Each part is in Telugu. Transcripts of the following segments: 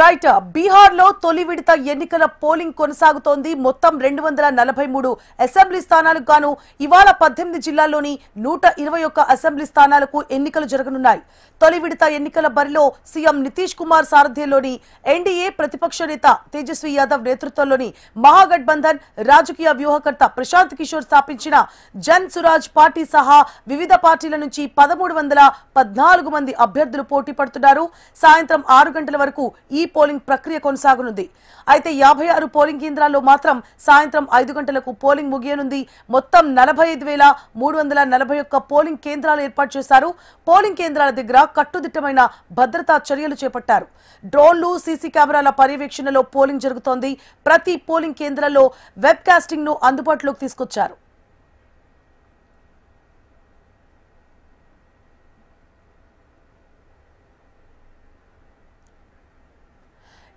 రైట్ బీహార్ లో తొలి విడత ఎన్నికల పోలింగ్ కొనసాగుతోంది. మొత్తం 243 అసెంబ్లీ స్థానాలకు గాను ఇవాళ 18 జిల్లాల్లోని 121 అసెంబ్లీ స్థానాలకు ఎన్నికలు జరగనున్నాయి. తొలి విడత ఎన్నికల బరిలో సీఎం నితీష్ కుమార్ సారథ్యంలోని ఎన్డీఏ ప్రతిపక్ష నేత తేజస్వి యాదవ్ నేతృత్వంలోని మహాగఠబంధన్ రాజకీయ వ్యూహకర్త ప్రశాంత్ కిషోర్ స్థాపించిన జన్ సురాజ్ పార్టీ సహా వివిధ పార్టీల నుంచి 1314 మంది అభ్యర్థులు పోటీ పడుతున్నారు. సాయంత్రం 6 గంటల వరకు ఈ పోలింగ్ ప్రక్రియ కొనసాగనుంది. అయితే 56 పోలింగ్ కేంద్రాల్లో మాత్రం సాయంత్రం 5 గంటలకు పోలింగ్ ముగియనుంది. మొత్తం 45,341 పోలింగ్ కేంద్రాలు ఏర్పాటు చేశారు. పోలింగ్ కేంద్రాల దగ్గర కట్టుదిట్టమైన భద్రతా చర్యలు చేపట్టారు. డ్రోన్లు, సీసీ కెమెరాల పర్యవేక్షణలో పోలింగ్ జరుగుతోంది. ప్రతి పోలింగ్ కేంద్రంలో వెబ్ కాస్టింగ్ ను అందుబాటులోకి తీసుకొచ్చారు.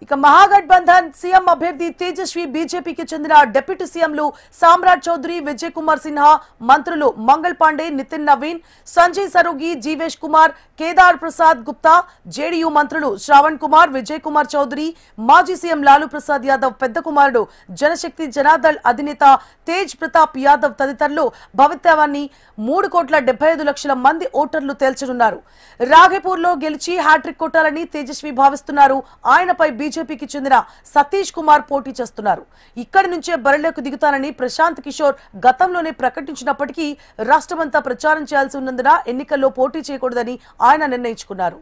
ఇక మహాగఠబంధన్ సీఎం అభ్యర్థి తేజస్వి, బీజేపీకి చెందిన డిప్యూటీ సీఎంలు సామ్రాట్ చౌదరి, విజయ్ కుమార్ సిన్హా, మంత్రులు మంగళ్ పాండే, నితిన్ నవీన్, సంజయ్ సరోగి, జీవేష్ కుమార్, కేదార్ ప్రసాద్ గుప్తా, జేడీయూ మంత్రులు శ్రావణ్ కుమార్, విజయ్ కుమార్ చౌదరి, మాజీ సీఎం లాలూ ప్రసాద్ యాదవ్ పెద్ద కుమారుడు, జనశక్తి జనాదళ్ అధినేత తేజ్ ప్రతాప్ యాదవ్ తదితరులు భవితవ్యాన్ని 3,75,00,000 మంది ఓటర్లు తేల్చనున్నారు. రాఘేపూర్ లో గెలిచి హ్యాట్రిక్ కొట్టాలని తేజస్వి భావిస్తున్నారు. ఆయనపై బీజేపీకి చెందిన సతీష్ కుమార్ పోటీ చేస్తున్నారు. ఇక్కడి నుంచే బరిలోకి దిగుతానని ప్రశాంత్ కిషోర్ గతంలోనే ప్రకటించినప్పటికీ రాష్ట్రమంతా ప్రచారం చేయాల్సి ఉన్నందున ఎన్నికల్లో పోటీ చేయకూడదని ఆయన నిర్ణయించుకున్నారు.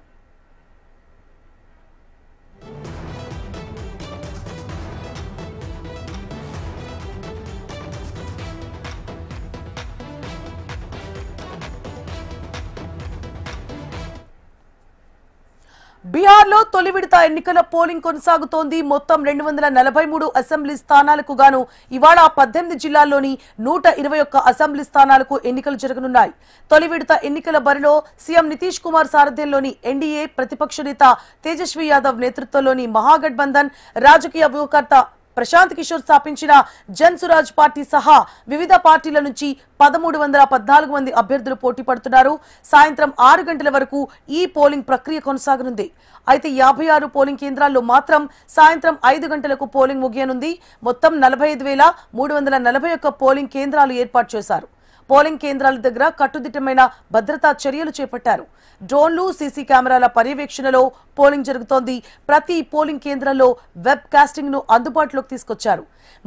బీహార్ లో తొలి విడత ఎన్నికల పోలింగ్ కొనసాగుతోంది. మొత్తం 243 అసెంబ్లీ స్థానాలకు గాను ఇవాళ 18 జిల్లాల్లోని 121 అసెంబ్లీ స్థానాలకు ఎన్నికలు జరగనున్నాయి. తొలి విడత ఎన్నికల బరిలో సీఎం నితీష్ కుమార్ సారథ్యంలోని ఎన్డీఏ ప్రతిపక్ష నేత తేజస్వి యాదవ్ నేతృత్వంలోని మహాగఠబంధన్ రాజకీయ వ్యూహకర్త ప్రశాంత్ కిషోర్ స్థాపించిన జన్ సురాజ్ పార్టీ సహా వివిధ పార్టీల నుంచి 1314 మంది అభ్యర్థులు పోటీ పడుతున్నారు. సాయంత్రం 6 గంటల వరకు ఈ పోలింగ్ ప్రక్రియ కొనసాగనుంది. అయితే 56 పోలింగ్ కేంద్రాల్లో మాత్రం సాయంత్రం 5 గంటలకు పోలింగ్ ముగియనుంది. మొత్తం 45,341 పోలింగ్ కేంద్రాలు ఏర్పాటు చేశారు. పోలింగ్ కేంద్రాల దగ్గర కట్టుదిట్టమైన భద్రతా చర్యలు చేపట్టారు. డ్రోన్లు, సీసీ కెమెరాల పర్యవేక్షణలో పోలింగ్ జరుగుతోంది. ప్రతి పోలింగ్ కేంద్రంలో వెబ్ కాస్టింగ్ ను అందుబాటులోకి తీసుకొచ్చారు.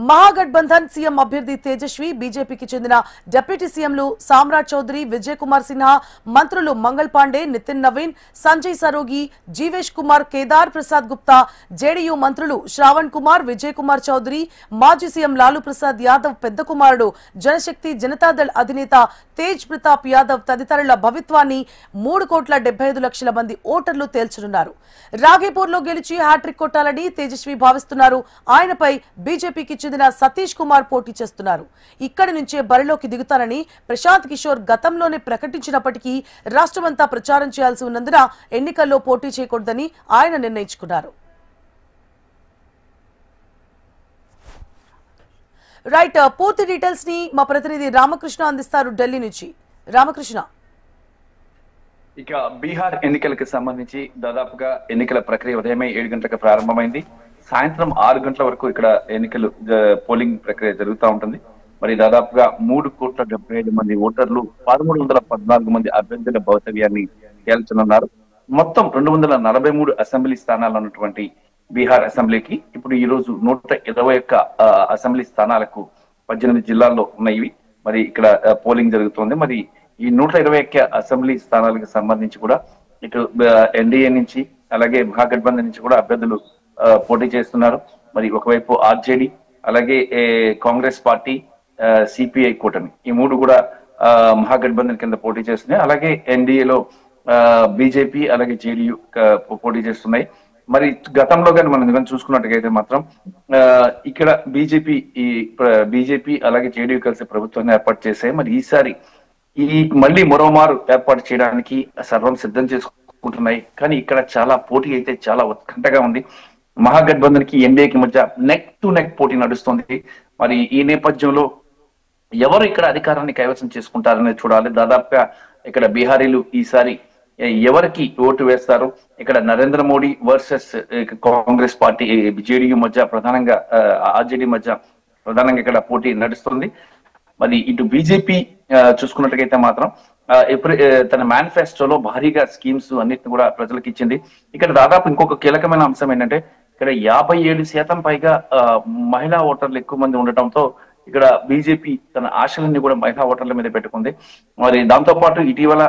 మహాగఠబంధన్ సీఎం అభ్యర్థి తేజస్వి, బీజేపీకి చెందిన డిప్యూటీ సీఎంలు సామ్రాట్ చౌదరి, విజయ్ కుమార్ సిన్హా, మంత్రులు మంగళ్ పాండే, నితిన్ నవీన్, సంజయ్ సరోగి, జీవేష్ కుమార్, కేదార్ ప్రసాద్ గుప్తా, జేడీయూ మంత్రులు శ్రావణ్ కుమార్, విజయ్ కుమార్ చౌదరి, మాజీ సీఎం లాలూ ప్రసాద్ యాదవ్ పెద్ద కుమారుడు, జనశక్తి జనతాదళ్ అధినేత తేజ్ ప్రతాప్ యాదవ్ తదితరుల భవిత్వాన్ని 3,75,00,000 మంది ఓటర్లు తేల్చనున్నారు. రాఘేపూర్ లో గెలిచి హ్యాట్రిక్ కొట్టాలని తేజస్వి భావిస్తున్నారు. ఆయనపై బీజేపీకి చెందిన సతీష్ కుమార్ పోటీ చేస్తున్నారు. ఇక్కడి నుంచే బరిలోకి దిగుతానని ప్రశాంత్ కిషోర్ గతంలోనే ప్రకటించినప్పటికీ రాష్ట్రమంతా ప్రచారం చేయాల్సి ఉన్నందున ఎన్నికల్లో పోటీ చేయకూడదని ఆయన నిర్ణయించుకున్నారు. రైట్, పూర్తి డీటెయిల్స్ ని మా ప్రతినిధి రామకృష్ణ అందిస్తారు ఢిల్లీ నుంచి. రామకృష్ణ, ఇక బీహార్ ఎన్నికలకు సంబంధించి దాదాపుగా ఎన్నికల ప్రక్రియ ఉదయమే 7 గంటలకు ప్రారంభమైంది. సాయంత్రం 6 గంటల వరకు ఇక్కడ ఎన్నికలు పోలింగ్ ప్రక్రియ జరుగుతూ ఉంటుంది. మరి దాదాపుగా 3,75,00,000 మంది ఓటర్లు 1314 మంది అభ్యర్థుల భవితవ్యాన్ని తేల్చనున్నారు. మొత్తం 243 అసెంబ్లీ స్థానాలు ఉన్నటువంటి బీహార్ అసెంబ్లీకి ఇప్పుడు ఈ రోజు 121 అసెంబ్లీ స్థానాలకు 18 జిల్లాల్లో ఉన్నాయి. మరి ఇక్కడ పోలింగ్ జరుగుతోంది. మరి ఈ 121 అసెంబ్లీ స్థానాలకు సంబంధించి కూడా ఇటు ఎన్డీఏ నుంచి అలాగే మహాగఠబంధన్ నుంచి కూడా అభ్యర్థులు పోటీ చేస్తున్నారు. మరి ఒకవైపు ఆర్జేడీ, అలాగే కాంగ్రెస్ పార్టీ, సిపిఐ కూటమి, ఈ మూడు కూడా మహాగఠబంధన్ కింద పోటీ చేస్తున్నాయి. అలాగే ఎన్డీఏలో బీజేపీ అలాగే జేడీయూ పోటీ చేస్తున్నాయి. మరి గతంలో కానీ మనం చూసుకున్నట్టుగైతే మాత్రం ఇక్కడ బీజేపీ అలాగే జేడీయూ కలిసి ప్రభుత్వాన్ని ఏర్పాటు చేశాయి. మరి ఈసారి మళ్ళీ మరోమారు ఏర్పాటు చేయడానికి సర్వం సిద్ధం చేసుకుంటున్నాయి. కానీ ఇక్కడ చాలా పోటీ అయితే చాలా ఉత్కంఠగా ఉంది. మహాగఠబంధన్ కి ఎన్డీఏకి మధ్య నెక్ టు నెక్ పోటీ నడుస్తుంది. మరి ఈ నేపథ్యంలో ఎవరు ఇక్కడ అధికారాన్ని కైవసం చేసుకుంటారనేది చూడాలి. దాదాపుగా ఇక్కడ బీహారీలు ఈసారి ఎవరికి ఓటు వేస్తారు, ఇక్కడ Narendra Modi versus Congress party JDU మధ్య ప్రధానంగా ఆర్జేడీ మధ్య ప్రధానంగా ఇక్కడ పోటీ నడుస్తుంది. మరి ఇటు బీజేపీ చూసుకున్నట్టుగైతే మాత్రం తన మేనిఫెస్టోలో భారీగా స్కీమ్స్ అన్నిటిని కూడా ప్రజలకు ఇచ్చింది. ఇక్కడ దాదాపు ఇంకొక కీలకమైన అంశం ఏంటంటే ఇక్కడ 57% పైగా మహిళా ఓటర్లు ఎక్కువ మంది ఉండటంతో ఇక్కడ బీజేపీ తన ఆశలన్నీ కూడా మహిళా ఓటర్ల మీద పెట్టుకుంది. మరి దాంతో పాటు ఇటీవల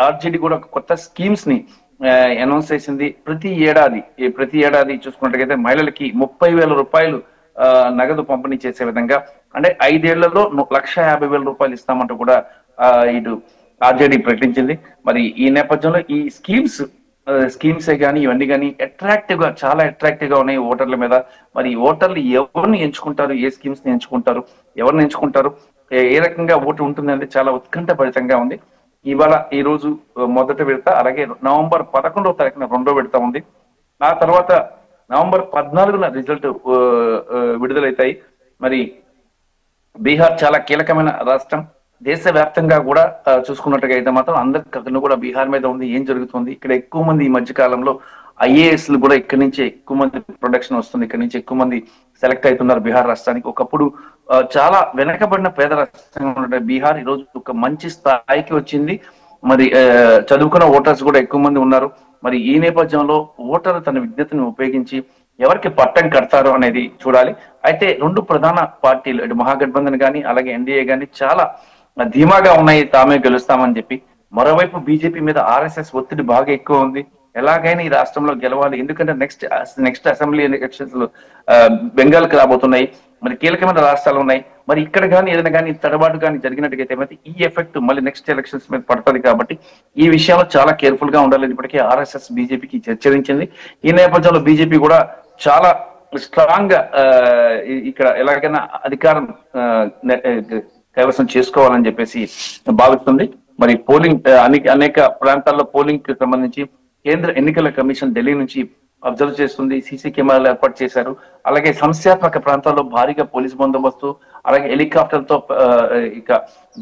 ఆర్జేడీ కూడా కొత్త స్కీమ్స్ ని అనౌన్స్ చేసింది. ప్రతి ఏడాది చూసుకున్నట్టుగైతే మహిళలకి 30,000 రూపాయలు నగదు పంపిణీ చేసే విధంగా, అంటే 5 ఏళ్లలో 1,50,000 రూపాయలు ఇస్తామంటూ కూడా ఇటు ఆర్జేడీ ప్రకటించింది. మరి ఈ నేపథ్యంలో ఈ స్కీమ్సే కానీ ఇవన్నీ కానీ చాలా అట్రాక్టివ్ గా ఉన్నాయి ఓటర్ల మీద. మరి ఓటర్లు ఎవరిని ఎంచుకుంటారు, ఏ స్కీమ్స్ ని ఎంచుకుంటారు, ఎవరిని ఎంచుకుంటారు, ఏ రకంగా ఓటు ఉంటుంది అంటే చాలా ఉత్కంఠభరితంగా ఉంది. ఈ రోజు మొదటి విడత, అలాగే నవంబర్ 11వ తారీఖున రెండో విడత ఉంది. ఆ తర్వాత నవంబర్ 14న రిజల్ట్ విడుదలవుతాయి. మరి బీహార్ చాలా కీలకమైన రాష్ట్రం. దేశవ్యాప్తంగా కూడా చూసుకున్నట్టుగా అయితే మాత్రం అందరికీ కూడా బీహార్ మీద ఉంది. ఏం జరుగుతుంది ఇక్కడ, ఎక్కువ మంది ఈ మధ్య కాలంలో ఐఏఎస్లు కూడా ఇక్కడి నుంచే ఎక్కువ మంది ప్రొడక్షన్ వస్తుంది, ఇక్కడి నుంచి ఎక్కువ మంది సెలెక్ట్ అవుతున్నారు బీహార్ రాష్ట్రానికి. ఒకప్పుడు చాలా వెనకబడిన పేద రాష్ట్రంగా ఉన్న బీహార్ ఈ రోజు ఒక మంచి స్థాయికి వచ్చింది. మరి చదువుకున్న ఓటర్స్ కూడా ఎక్కువ మంది ఉన్నారు. మరి ఈ నేపథ్యంలో ఓటరు తన విజ్ఞతను ఉపయోగించి ఎవరికి పట్టం కడతారో అనేది చూడాలి. అయితే రెండు ప్రధాన పార్టీలు, ఇటు మహాగఠబంధన్ కానీ అలాగే ఎన్డీఏ కానీ చాలా ధీమాగా ఉన్నాయి, తామే గెలుస్తామని చెప్పి. మరోవైపు బీజేపీ మీద ఆర్ఎస్ఎస్ ఒత్తిడి బాగా ఎక్కువ ఉంది. ఎలాగైనా ఈ రాష్ట్రంలో గెలవాలి, ఎందుకంటే నెక్స్ట్ అసెంబ్లీ ఎలక్షన్స్ బెంగాల్కి రాబోతున్నాయి. మరి కీలకమైన రాష్ట్రాలు ఉన్నాయి. మరి ఇక్కడ కానీ ఏదైనా కానీ తడబాటు కానీ జరిగినట్టుగైతే ఈ ఎఫెక్ట్ మళ్ళీ నెక్స్ట్ ఎలక్షన్స్ మీద పడుతుంది. కాబట్టి ఈ విషయంలో చాలా కేర్ఫుల్ గా ఉండాలి. ఇప్పటికే ఆర్ఎస్ఎస్ బీజేపీకి హెచ్చరించింది. ఈ నేపథ్యంలో బీజేపీ కూడా చాలా స్ట్రాంగ్ గా ఇక్కడ ఎలాగైనా అధికారం కైవసం చేసుకోవాలని చెప్పేసి భావిస్తుంది. మరి పోలింగ్ అనేక ప్రాంతాల్లో పోలింగ్ కి సంబంధించి కేంద్ర ఎన్నికల కమిషన్ ఢిల్లీ నుంచి అబ్జర్వ్ చేస్తుంది. సీసీ కెమెరాలు ఏర్పాటు చేశారు. అలాగే సమస్యాత్మక ప్రాంతాల్లో భారీగా పోలీస్ బందోబస్తు, అలాగే హెలికాప్టర్లతో ఇక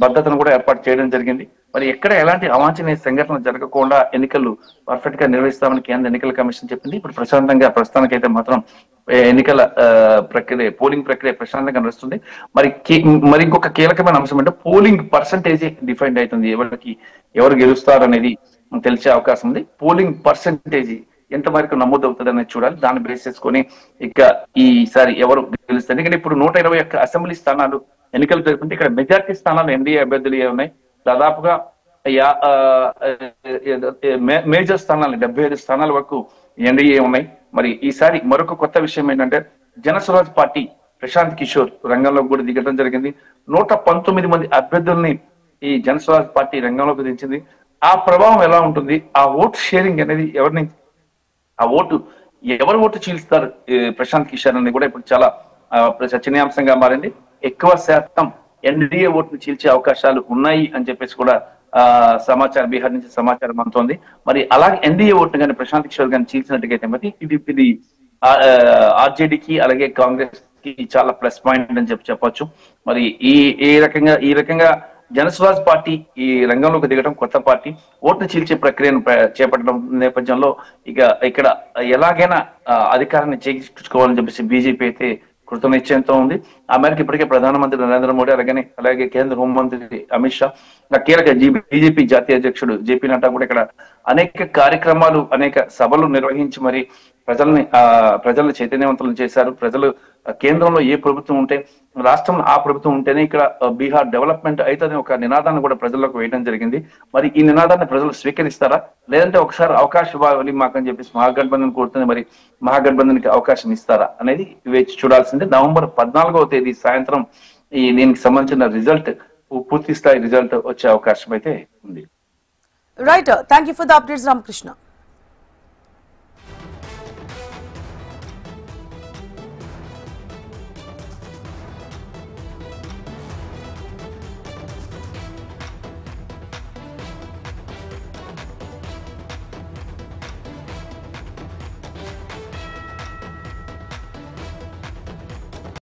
భద్రతను కూడా ఏర్పాటు చేయడం జరిగింది. మరి ఎక్కడ ఎలాంటి అవాంఛనీయ సంఘటనలు జరగకుండా ఎన్నికలు పర్ఫెక్ట్ గా నిర్వహిస్తామని కేంద్ర ఎన్నికల కమిషన్ చెప్పింది. ఇప్పుడు ప్రస్తుతానికైతే మాత్రం ఎన్నికల పోలింగ్ ప్రక్రియ ప్రశాంతంగా నడుస్తుంది. మరి ఇంకొక కీలకమైన అంశం అంటే పోలింగ్ పర్సంటేజ్ డిఫైన్ అవుతుంది. ఎవరు గెలుస్తారు అనేది తెలిసే అవకాశం ఉంది. పోలింగ్ పర్సంటేజ్ ఎంత వరకు నమోదు అవుతుంది అనేది చూడాలి. దాన్ని బేస్ చేసుకొని ఇక ఈసారి ఎవరు గెలుస్తారు. ఎందుకంటే ఇప్పుడు 121 అసెంబ్లీ స్థానాలు ఎన్నికలు జరుగుతుంటే ఇక్కడ మెజార్టీ స్థానాలు ఎన్డీఏ అభ్యర్థులు ఉన్నాయి. దాదాపుగా మేజర్ స్థానాలు 75 స్థానాల వరకు ఎన్డీఏ ఉన్నాయి. మరి ఈసారి మరొక కొత్త విషయం ఏంటంటే జనస్వరాజ్ పార్టీ ప్రశాంత్ కిషోర్ రంగంలోకి కూడా దిగడం జరిగింది. 119 మంది అభ్యర్థుల్ని ఈ జనస్వరాజ్ పార్టీ రంగంలోకి దించింది. ఆ ప్రభావం ఎలా ఉంటుంది, ఆ ఓటు షేరింగ్ అనేది ఎవరు ఓటు చీల్స్తారు ప్రశాంత్ కిషోర్ అనేది కూడా ఇప్పుడు చాలా చర్చనీయాంశంగా మారింది. ఎక్కువ శాతం ఎన్డీఏ ఓటును చీల్చే అవకాశాలు ఉన్నాయి అని చెప్పేసి కూడా సమాచారం బీహార్ నుంచి సమాచారం అందుతోంది. మరి అలాగే ఎన్డీఏ ఓటును కానీ ప్రశాంత్ కిషోర్ గారిని చీల్చినట్టుగైతే మరి ఇది ఆర్జేడీకి అలాగే కాంగ్రెస్ కి చాలా ప్లస్ పాయింట్ అని చెప్పొచ్చు. మరి ఈ రకంగా జనస్వరాజ్ పార్టీ ఈ రంగంలోకి దిగడం, కొత్త పార్టీ ఓటును చీల్చే ప్రక్రియను చేపట్టడం నేపథ్యంలో ఇక్కడ ఎలాగైనా అధికారాన్ని చేయించుకోవాలని చెప్పేసి బీజేపీ అయితే కృత నిశ్చయంతో ఉంది. ఆ మేరకు ఇప్పటికే ప్రధానమంత్రి నరేంద్ర మోడీ అలాగే కేంద్ర హోంమంత్రి అమిత్ షా, కీలక బీజేపీ జాతీయ అధ్యక్షుడు జేపీ నడ్డా కూడా ఇక్కడ అనేక కార్యక్రమాలు, అనేక సభలు నిర్వహించి మరి ప్రజల్ని చైతన్యవంతులను చేశారు. ప్రజలు కేంద్రంలో ఏ ప్రభుత్వం ఉంటే రాష్ట్రంలో ఆ ప్రభుత్వం ఉంటేనే ఇక్కడ బీహార్ డెవలప్మెంట్ అవుతుంది ఒక నినాదాన్ని కూడా ప్రజల్లోకి వేయడం జరిగింది. మరి ఈ నినాదాన్ని ప్రజలు స్వీకరిస్తారా, లేదంటే ఒకసారి అవకాశం ఇవ్వాలి మాకని చెప్పేసి మహాగఠబంధన్ కోరుతుంది. మరి మహాగఠబంధన్ కి అవకాశం ఇస్తారా అనేది వేచి చూడాల్సిందే. నవంబర్ 14వ తేదీ సాయంత్రం దీనికి సంబంధించిన రిజల్ట్, పూర్తి స్థాయి రిజల్ట్ వచ్చే అవకాశం అయితే ఉంది. Right, thank you for the updates Ramakrishna.